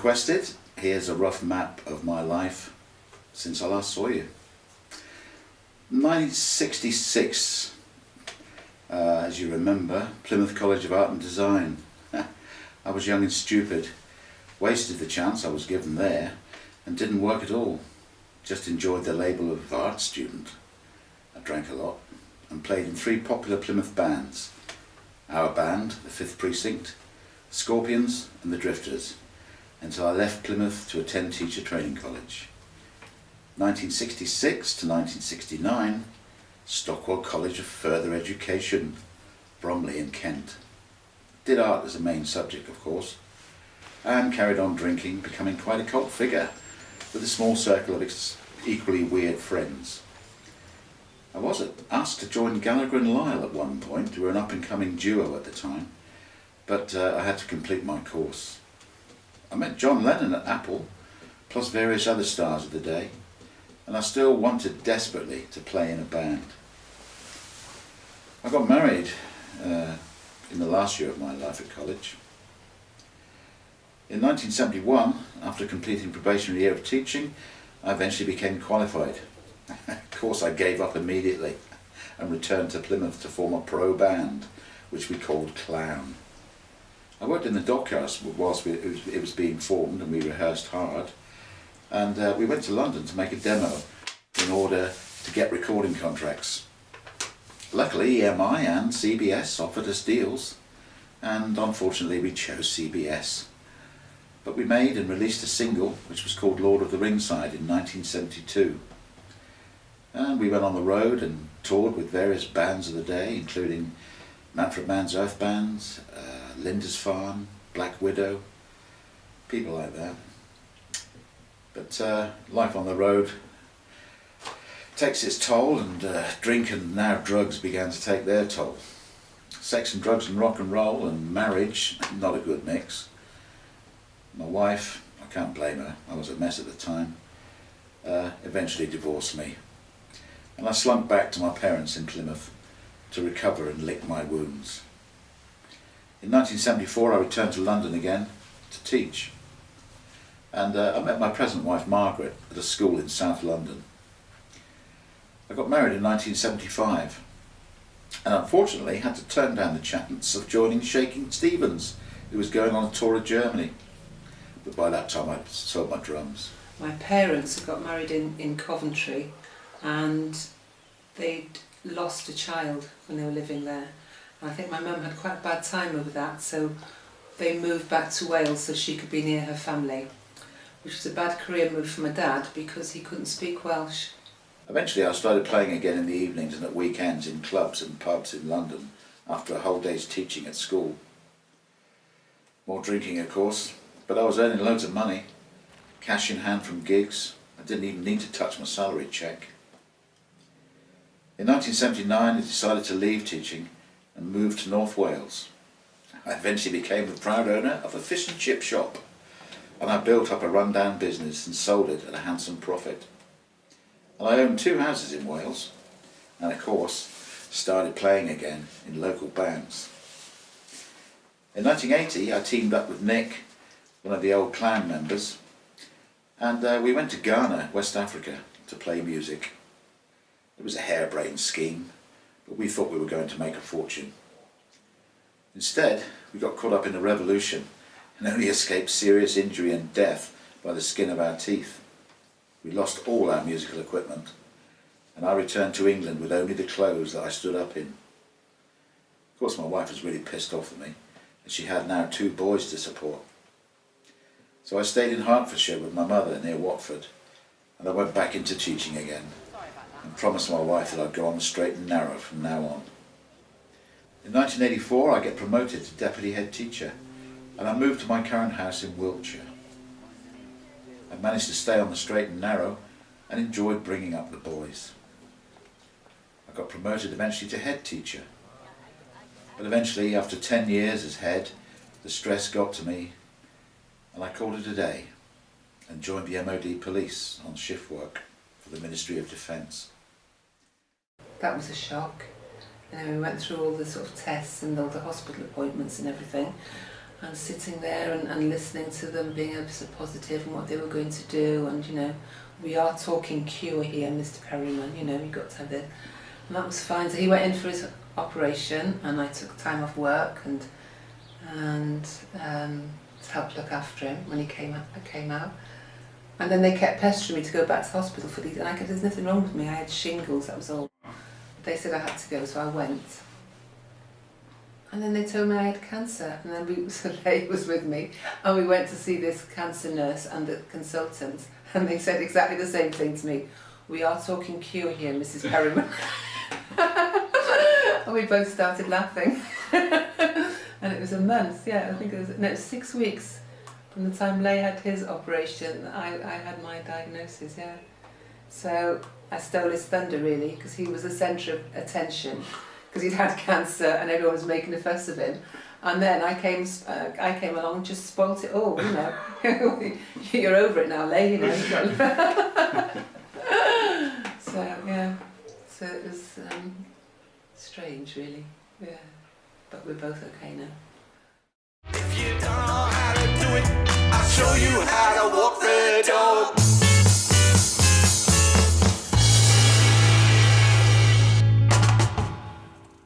requested, here's a rough map of my life since I last saw you. 1966, as you remember, Plymouth College of Art and Design. I was young and stupid, wasted the chance I was given there and didn't work at all. Just enjoyed the label of art student. I drank a lot and played in 3 popular Plymouth bands. Our band, the 5th Precinct, Scorpions and the Drifters, until I left Plymouth to attend teacher training college. 1966 to 1969, Stockwell College of Further Education, Bromley in Kent. Did art as a main subject, of course, and carried on drinking, becoming quite a cult figure with a small circle of equally weird friends. I was asked to join Gallagher and Lyle at one point. We were an up-and-coming duo at the time, but I had to complete my course. I met John Lennon at Apple, plus various other stars of the day, and I still wanted desperately to play in a band. I got married in the last year of my life at college. In 1971, after completing probationary year of teaching, I eventually became qualified. Of course, I gave up immediately and returned to Plymouth to form a pro band, which we called Clown. I worked in the dockyards whilst it was being formed, and we rehearsed hard. And we went to London to make a demo in order to get recording contracts. Luckily, EMI and CBS offered us deals, and unfortunately we chose CBS. But we made and released a single which was called Lord of the Ringside in 1972. And we went on the road and toured with various bands of the day, including Manfred Mann's Earth Bands, Linda's Farm, Black Widow, people like that. But life on the road takes its toll, and drink and now drugs began to take their toll. Sex and drugs and rock and roll and marriage, not a good mix. My wife, I can't blame her, I was a mess at the time, eventually divorced me. And I slunk back to my parents in Plymouth to recover and lick my wounds. In 1974 I returned to London again to teach. And I met my present wife Margaret at a school in South London. I got married in 1975 and unfortunately had to turn down the chance of joining Shaking Stevens, who was going on a tour of Germany. But by that time I'd sold my drums. My parents had got married in Coventry, and they'd lost a child when they were living there. And I think my mum had quite a bad time over that, so they moved back to Wales so she could be near her family, which was a bad career move for my dad because he couldn't speak Welsh. Eventually I started playing again in the evenings and at weekends in clubs and pubs in London after a whole day's teaching at school. More drinking, of course, but I was earning loads of money, cash in hand from gigs. I didn't even need to touch my salary check. In 1979 I decided to leave teaching and move to North Wales. I eventually became the proud owner of a fish and chip shop, and I built up a rundown business and sold it at a handsome profit. And I owned 2 houses in Wales, and of course started playing again in local bands. In 1980 I teamed up with Nick, one of the old Clown members, and we went to Ghana, West Africa, to play music. It was a harebrained scheme, but we thought we were going to make a fortune. Instead, we got caught up in the revolution and only escaped serious injury and death by the skin of our teeth. We lost all our musical equipment, and I returned to England with only the clothes that I stood up in. Of course, my wife was really pissed off at me, and she had now 2 boys to support. So I stayed in Hertfordshire with my mother near Watford, and I went back into teaching again and promised my wife that I'd go on the straight and narrow from now on. In 1984 I get promoted to deputy head teacher, and I moved to my current house in Wiltshire. I managed to stay on the straight and narrow and enjoyed bringing up the boys. I got promoted eventually to head teacher, but eventually after 10 years as head, the stress got to me and I called it a day and joined the MOD police on shift work for the Ministry of Defence. That was a shock. And then we went through all the sort of tests and all the hospital appointments and everything. and sitting there and listening to them, being ever so positive and what they were going to do, and you know, we are talking cure here, Mr. Perryman, you know, you got to have this. And that was fine. So he went in for his operation, and I took time off work and to help look after him when he came out. And then they kept pestering me to go back to hospital for these, and I said, there's nothing wrong with me, I had shingles, that was all. They said I had to go, so I went. And then they told me I had cancer, and then so Ley was with me, and we went to see this cancer nurse and the consultant, and they said exactly the same thing to me. We are talking cure here, Mrs. Perryman. And we both started laughing. And it was a month, yeah, I think it was 6 weeks from the time Ley had his operation, I had my diagnosis, yeah. So I stole his thunder really, because he was the centre of attention, because he'd had cancer and everyone was making a fuss of him. And then I came along and just spoilt it all, you know. You're over it now, Ley, you know. So yeah, so it was strange really, yeah. But we're both okay now.